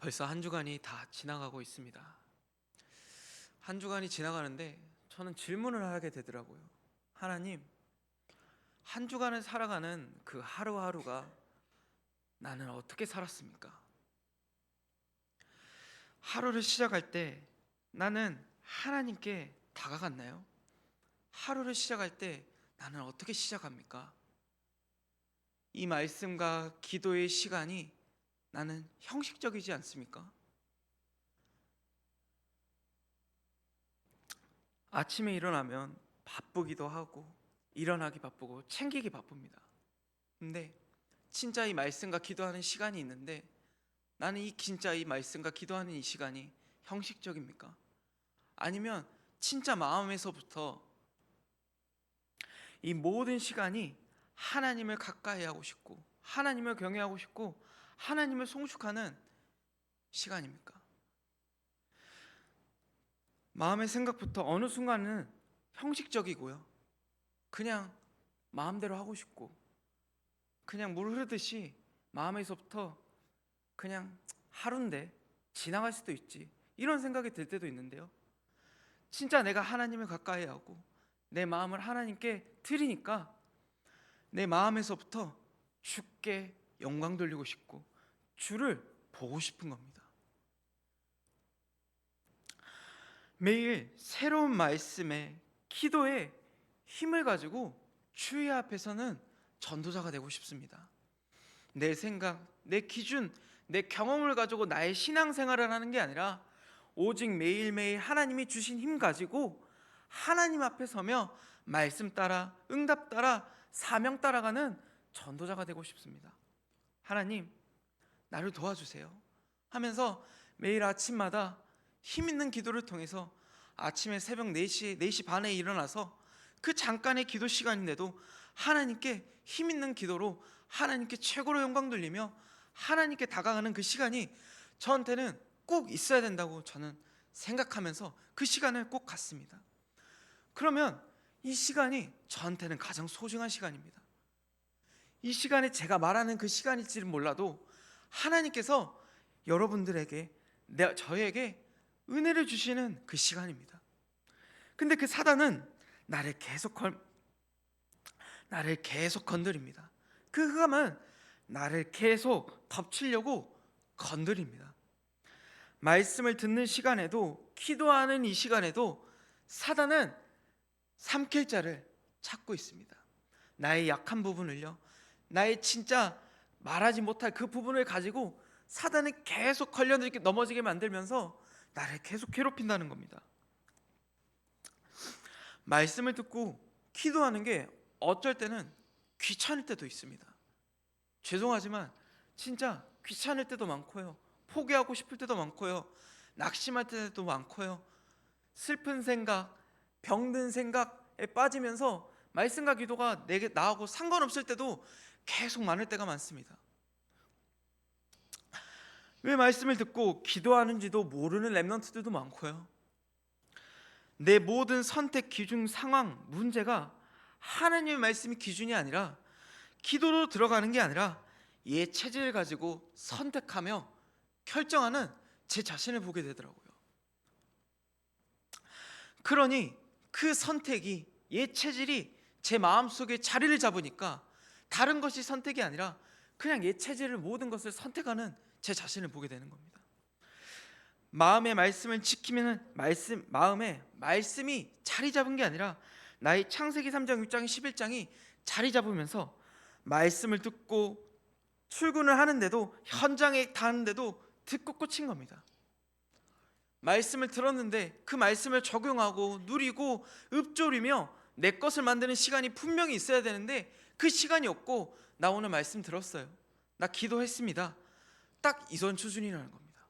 벌써 한 주간이 다 지나가고 있습니다. 한 주간이 지나가는데 저는 질문을 하게 되더라고요. 하나님, 한 주간을 살아가는 그 하루하루가 나는 어떻게 살았습니까? 하루를 시작할 때 나는 하나님께 다가갔나요? 하루를 시작할 때 나는 어떻게 시작합니까? 이 말씀과 기도의 시간이 나는 형식적이지 않습니까? 아침에 일어나면 바쁘기도 하고 일어나기 바쁘고 챙기기 바쁩니다. 근데 진짜 이 말씀과 기도하는 시간이 있는데 나는 진짜 이 말씀과 기도하는 이 시간이 형식적입니까? 아니면 진짜 마음에서부터 이 모든 시간이 하나님을 가까이 하고 싶고 하나님을 경외하고 싶고 하나님을 송축하는 시간입니까? 마음의 생각부터 어느 순간은 형식적이고요. 그냥 마음대로 하고 싶고 그냥 물 흐르듯이 마음에서부터 그냥 하루인데 지나갈 수도 있지 이런 생각이 들 때도 있는데요. 진짜 내가 하나님을 가까이 하고 내 마음을 하나님께 드리니까 내 마음에서부터 주께 영광 돌리고 싶고 주를 보고 싶은 겁니다. 매일 새로운 말씀에 기도에 힘을 가지고 주의 앞에서는 전도자가 되고 싶습니다. 내 생각, 내 기준, 내 경험을 가지고 나의 신앙생활을 하는 게 아니라 오직 매일매일 하나님이 주신 힘 가지고 하나님 앞에 서며 말씀 따라 응답 따라 사명 따라가는 전도자가 되고 싶습니다. 하나님, 나를 도와주세요 하면서 매일 아침마다 힘 있는 기도를 통해서 아침에 새벽 4시 반에 일어나서 그 잠깐의 기도 시간인데도 하나님께 힘 있는 기도로 하나님께 최고로 영광 돌리며 하나님께 다가가는 그 시간이 저한테는 꼭 있어야 된다고 저는 생각하면서 그 시간을 꼭 갖습니다. 그러면 이 시간이 저한테는 가장 소중한 시간입니다. 이 시간에 제가 말하는 그 시간일지는 몰라도 하나님께서 여러분들에게 저에게 은혜를 주시는 그 시간입니다. 근데 그 사단은 나를 계속 건드립니다. 그 흑암은 나를 계속 덮치려고 건드립니다. 말씀을 듣는 시간에도 기도하는 이 시간에도 사단은 삼킬 자를 찾고 있습니다. 나의 약한 부분을요, 나의 진짜 말하지 못할 그 부분을 가지고 사단은 계속 넘어지게 만들면서 나를 계속 괴롭힌다는 겁니다. 말씀을 듣고 기도하는 게 어쩔 때는 귀찮을 때도 있습니다. 죄송하지만 진짜 귀찮을 때도 많고요, 포기하고 싶을 때도 많고요, 낙심할 때도 많고요, 슬픈 생각, 병든 생각에 빠지면서 말씀과 기도가 나하고 상관없을 때도 계속 많을 때가 많습니다. 왜 말씀을 듣고 기도하는지도 모르는 랩런트들도 많고요, 내 모든 선택, 기준, 상황, 문제가 하나님의 말씀이 기준이 아니라 기도로 들어가는 게 아니라 얘 체질을 가지고 선택하며 결정하는 제 자신을 보게 되더라고요. 그러니 그 선택이 얘 체질이 제 마음속에 자리를 잡으니까 다른 것이 선택이 아니라 그냥 얘 체질을 모든 것을 선택하는 제 자신을 보게 되는 겁니다. 마음의 말씀을 지키면 마음에 말씀이 자리 잡은 게 아니라 나의 창세기 3장 6장 11장이 자리 잡으면서 말씀을 듣고 출근을 하는데도 현장에 가는데도 듣고 꽂힌 겁니다. 말씀을 들었는데 그 말씀을 적용하고 누리고 읊조리며 내 것을 만드는 시간이 분명히 있어야 되는데 그 시간이 없고 나 오늘 말씀 들었어요, 나 기도했습니다, 딱 이전 수준이라는 겁니다.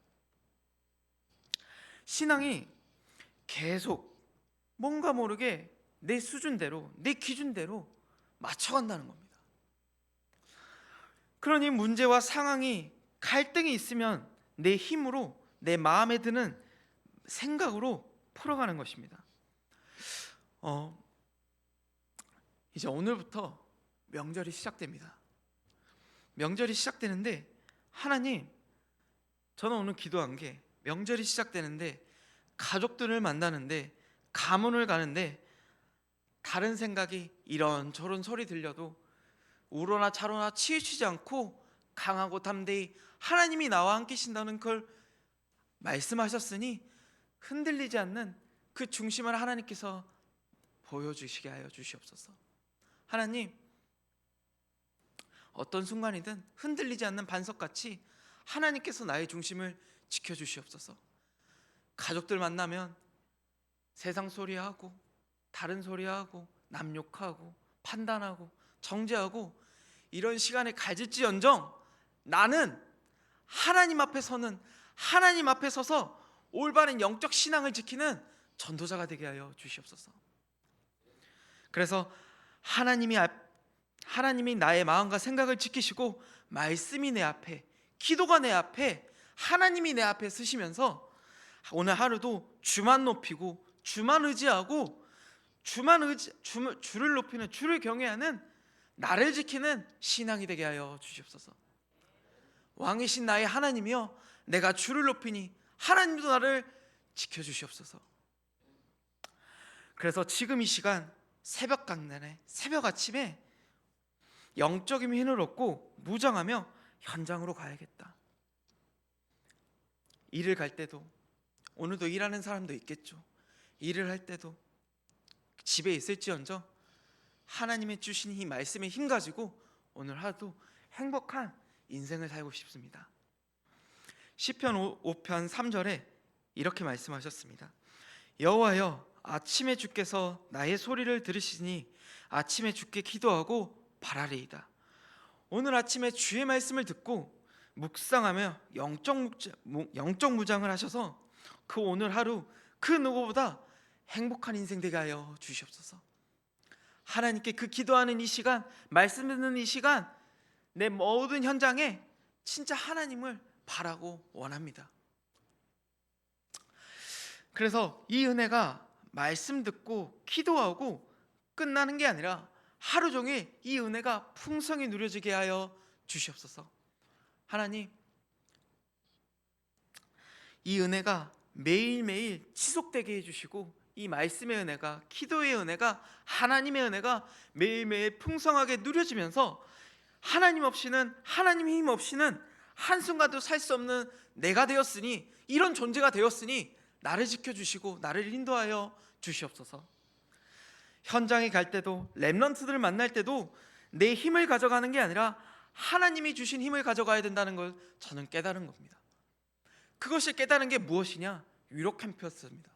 신앙이 계속 뭔가 모르게 내 수준대로 내 기준대로 맞춰간다는 겁니다. 그러니 문제와 상황이 갈등이 있으면 내 힘으로 내 마음에 드는 생각으로 풀어가는 것입니다. 이제 오늘부터 명절이 시작됩니다. 명절이 시작되는데 하나님, 저는 오늘 기도한 게 명절이 시작되는데 가족들을 만나는데 가문을 가는데 다른 생각이 이런저런 소리 들려도 우로나 차로나 치우치지 않고 강하고 담대히 하나님이 나와 함께 계신다는 걸 말씀하셨으니 흔들리지 않는 그 중심을 하나님께서 보여주시게 하여 주시옵소서. 하나님, 어떤 순간이든 흔들리지 않는 반석같이 하나님께서 나의 중심을 지켜주시옵소서. 가족들 만나면 세상 소리하고 다른 소리하고 남 욕하고 판단하고 정죄하고 이런 시간에 가질지언정 나는 하나님 앞에 서는, 하나님 앞에 서서 올바른 영적 신앙을 지키는 전도자가 되게 하여 주시옵소서. 그래서 하나님이 나의 마음과 생각을 지키시고 말씀이 내 앞에, 기도가 내 앞에, 하나님이 내 앞에 서시면서 오늘 하루도 주만 높이고 주만 의지하고 주를 높이는, 주를 경외하는, 나를 지키는 신앙이 되게 하여 주시옵소서. 왕이신 나의 하나님이여, 내가 주를 높이니 하나님도 나를 지켜주시옵소서. 그래서 지금 이 시간 새벽 강단에, 새벽 아침에 영적인 힘을 얻고 무장하며 현장으로 가야겠다. 일을 갈 때도, 오늘도 일하는 사람도 있겠죠. 일을 할 때도, 집에 있을지언정 하나님의 주신 이 말씀의 힘 가지고 오늘 하루도 행복한 인생을 살고 싶습니다. 시편 5편 3절에 이렇게 말씀하셨습니다. 여호와여, 아침에 주께서 나의 소리를 들으시니 아침에 주께 기도하고 바라리이다. 오늘 아침에 주의 말씀을 듣고 묵상하며 영적 무장을 하셔서 그 오늘 하루 그 누구보다 행복한 인생 되게 하여 주시옵소서. 하나님께 그 기도하는 이 시간, 말씀 듣는 이 시간, 내 모든 현장에 진짜 하나님을 바라고 원합니다. 그래서 이 은혜가 말씀 듣고 기도하고 끝나는 게 아니라 하루 종일 이 은혜가 풍성히 누려지게 하여 주시옵소서. 하나님, 이 은혜가 매일매일 지속되게 해주시고 이 말씀의 은혜가, 기도의 은혜가, 하나님의 은혜가 매일매일 풍성하게 누려지면서 하나님 없이는, 하나님의 힘 없이는 한순간도 살 수 없는 내가 되었으니, 이런 존재가 되었으니 나를 지켜주시고 나를 인도하여 주시옵소서. 현장에 갈 때도, 렘넌트들을 만날 때도 내 힘을 가져가는 게 아니라 하나님이 주신 힘을 가져가야 된다는 걸 저는 깨달은 겁니다. 그것이 깨달은 게 무엇이냐? 위로 캠프였습니다.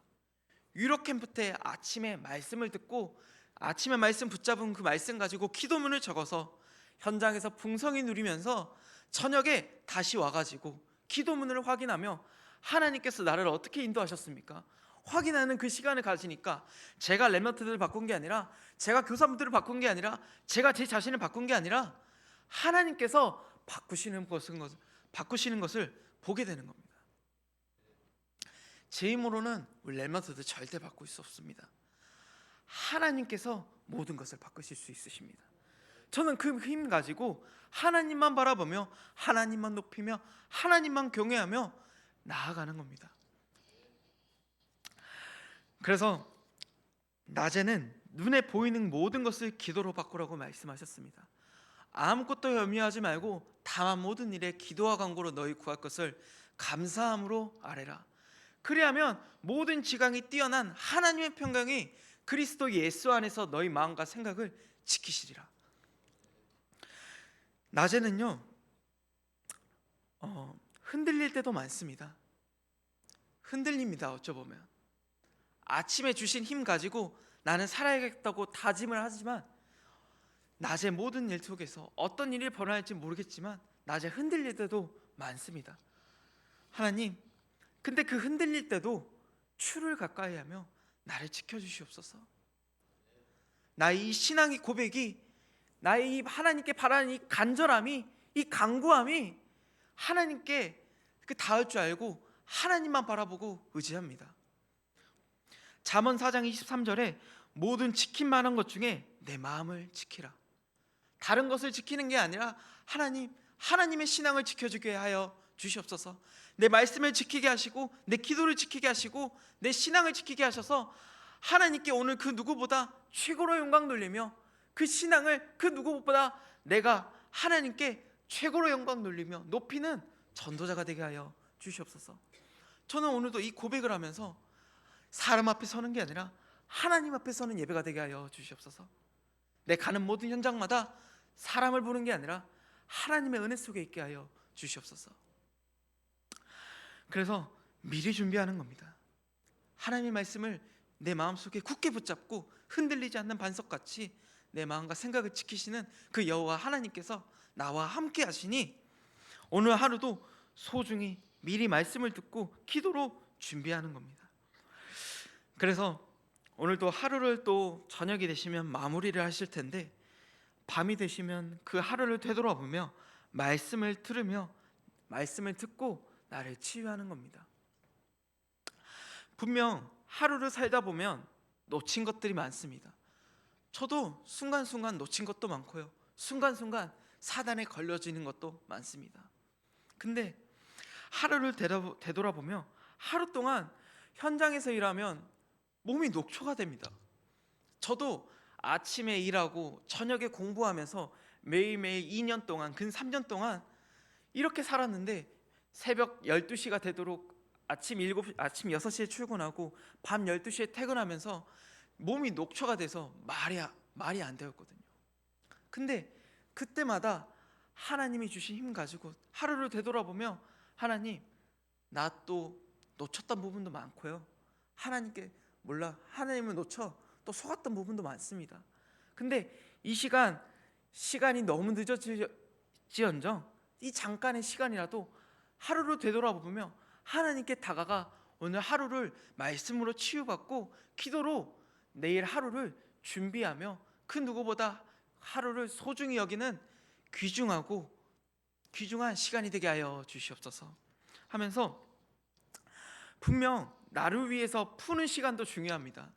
위로 캠프 때 아침에 말씀을 듣고 아침에 말씀 붙잡은 그 말씀 가지고 기도문을 적어서 현장에서 풍성히 누리면서 저녁에 다시 와가지고 기도문을 확인하며 하나님께서 나를 어떻게 인도하셨습니까? 확인하는 그 시간을 가지니까 제가 렘넌트들을 바꾼 게 아니라, 제가 교사분들을 바꾼 게 아니라, 제가 제 자신을 바꾼 게 아니라 하나님께서 바꾸시는 것을 보게 되는 겁니다. 제 힘으로는 우리 렘넌트들 절대 바꿀 수 없습니다. 하나님께서 모든 것을 바꾸실 수 있으십니다. 저는 그 힘 가지고 하나님만 바라보며 하나님만 높이며 하나님만 경외하며 나아가는 겁니다. 그래서 낮에는 눈에 보이는 모든 것을 기도로 바꾸라고 말씀하셨습니다. 아무것도 염려하지 말고 다만 모든 일에 기도와 간구로 너희 구할 것을 감사함으로 아뢰라. 그리하면 모든 지강이 뛰어난 하나님의 평강이 그리스도 예수 안에서 너희 마음과 생각을 지키시리라. 낮에는요 흔들릴 때도 많습니다. 흔들립니다. 어쩌보면 아침에 주신 힘 가지고 나는 살아야겠다고 다짐을 하지만 낮에 모든 일 속에서 어떤 일이 벌어질지 모르겠지만 낮에 흔들릴 때도 많습니다. 하나님, 근데 그 흔들릴 때도 주를 가까이 하며 나를 지켜주시옵소서. 나의 이 신앙의 고백이, 나의 이 하나님께 바라는 이 간절함이, 이 간구함이 하나님께 그 닿을 줄 알고 하나님만 바라보고 의지합니다. 잠언 4장 23절에 모든 지킬 만한 것 중에 내 마음을 지키라. 다른 것을 지키는 게 아니라 하나님의 신앙을 지켜주게 하여 주시옵소서. 내 말씀을 지키게 하시고 내 기도를 지키게 하시고 내 신앙을 지키게 하셔서 하나님께 오늘 그 누구보다 최고로 영광 돌리며 그 신앙을 그 누구보다 내가 하나님께 최고로 영광 돌리며 높이는 전도자가 되게 하여 주시옵소서. 저는 오늘도 이 고백을 하면서 사람 앞에 서는 게 아니라 하나님 앞에 서는 예배가 되게 하여 주시옵소서. 내 가는 모든 현장마다 사람을 보는 게 아니라 하나님의 은혜 속에 있게 하여 주시옵소서. 그래서 미리 준비하는 겁니다. 하나님의 말씀을 내 마음속에 굳게 붙잡고 흔들리지 않는 반석같이 내 마음과 생각을 지키시는 그 여호와 하나님께서 나와 함께 하시니 오늘 하루도 소중히 미리 말씀을 듣고 기도로 준비하는 겁니다. 그래서 오늘도 하루를 또 저녁이 되시면 마무리를 하실 텐데 밤이 되시면 그 하루를 되돌아보며 말씀을 들으며 말씀을 듣고 나를 치유하는 겁니다. 분명 하루를 살다 보면 놓친 것들이 많습니다. 저도 순간순간 놓친 것도 많고요, 순간순간 사단에 걸려지는 것도 많습니다. 근데 하루를 되돌아보며 하루 동안 현장에서 일하면 몸이 녹초가 됩니다. 저도 아침에 일하고 저녁에 공부하면서 매일매일 2년 동안 근 3년 동안 이렇게 살았는데 새벽 12시가 되도록 아침 6시에 출근하고 밤 12시에 퇴근하면서 몸이 녹초가 돼서 말이 안 되었거든요. 근데 그때마다 하나님이 주신 힘 가지고 하루를 되돌아보며 하나님, 나 또 놓쳤던 부분도 많고요, 하나님을 놓쳐 또 속았던 부분도 많습니다. 근데 이 시간이 너무 늦어질지언정 이 잠깐의 시간이라도 하루를 되돌아보며 하나님께 다가가 오늘 하루를 말씀으로 치유받고 기도로 내일 하루를 준비하며 그 누구보다 하루를 소중히 여기는 귀중한 시간이 되게 하여 주시옵소서 하면서, 분명 나를 위해서 푸는 시간도 중요합니다.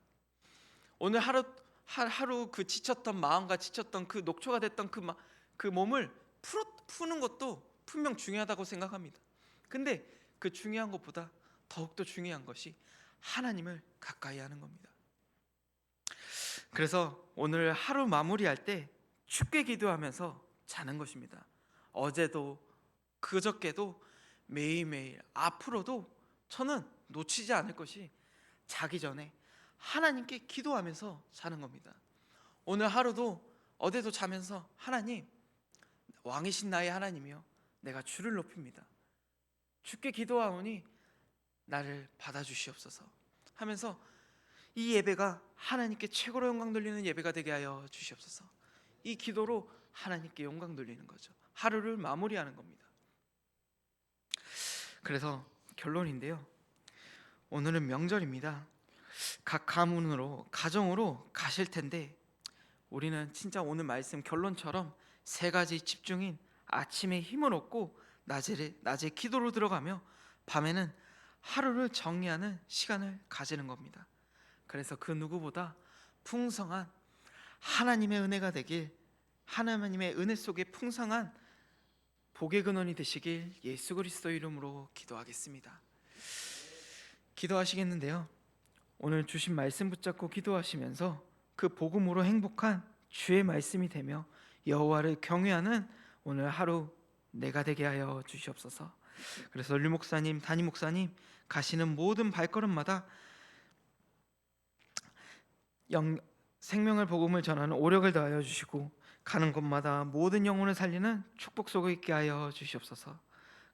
오늘 하루 그 지쳤던 마음과 지쳤던 그 녹초가 됐던 그 몸을 푸는 것도 분명 중요하다고 생각합니다. 근데 그 중요한 것보다 더욱더 중요한 것이 하나님을 가까이 하는 겁니다. 그래서 오늘 하루 마무리할 때 춥게 기도하면서 자는 것입니다. 어제도 그저께도 매일매일 앞으로도 저는 놓치지 않을 것이 자기 전에 하나님께 기도하면서 자는 겁니다. 오늘 하루도 어제도 자면서 하나님, 왕이신 나의 하나님이여, 내가 주를 높입니다. 주께 기도하오니 나를 받아주시옵소서 하면서 이 예배가 하나님께 최고로 영광 돌리는 예배가 되게 하여 주시옵소서. 이 기도로 하나님께 영광 돌리는 거죠. 하루를 마무리하는 겁니다. 그래서 결론인데요, 오늘은 명절입니다. 각 가정으로 가실 텐데 우리는 진짜 오늘 말씀 결론처럼 세 가지 집중인 아침에 힘을 얻고 낮에 기도로 들어가며 밤에는 하루를 정리하는 시간을 가지는 겁니다. 그래서 그 누구보다 풍성한 하나님의 은혜가 되길, 하나님의 은혜 속에 풍성한 복의 근원이 되시길 예수 그리스도 이름으로 기도하겠습니다. 기도하시겠는데요, 오늘 주신 말씀 붙잡고 기도하시면서 그 복음으로 행복한 주의 말씀이 되며 여호와를 경외하는 오늘 하루 내가 되게 하여 주시옵소서. 그래서 류 목사님, 담임 목사님 가시는 모든 발걸음마다 생명을 복음을 전하는 오력을 더하여 주시고 가는 곳마다 모든 영혼을 살리는 축복 속에 있게 하여 주시옵소서.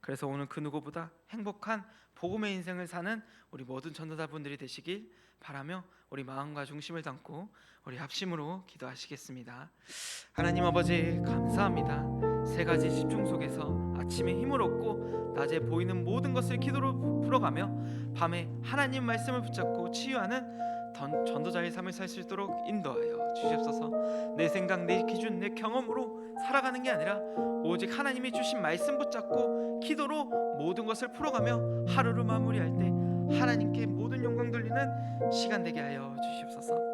그래서 오늘 그 누구보다 행복한 복음의 인생을 사는 우리 모든 전도자분들이 되시길 바라며 우리 마음과 중심을 담고 우리 합심으로 기도하시겠습니다. 하나님 아버지, 감사합니다. 세 가지 집중 속에서 아침에 힘을 얻고 낮에 보이는 모든 것을 기도로 풀어가며 밤에 하나님 말씀을 붙잡고 치유하는 전도자의 삶을 살 수 있도록 인도하여 주시옵소서. 내 생각, 내 기준, 내 경험으로 살아가는 게 아니라 오직 하나님이 주신 말씀 붙잡고 기도로 모든 것을 풀어가며 하루를 마무리할 때 하나님께 모든 영광 돌리는 시간 되게 하여 주시옵소서.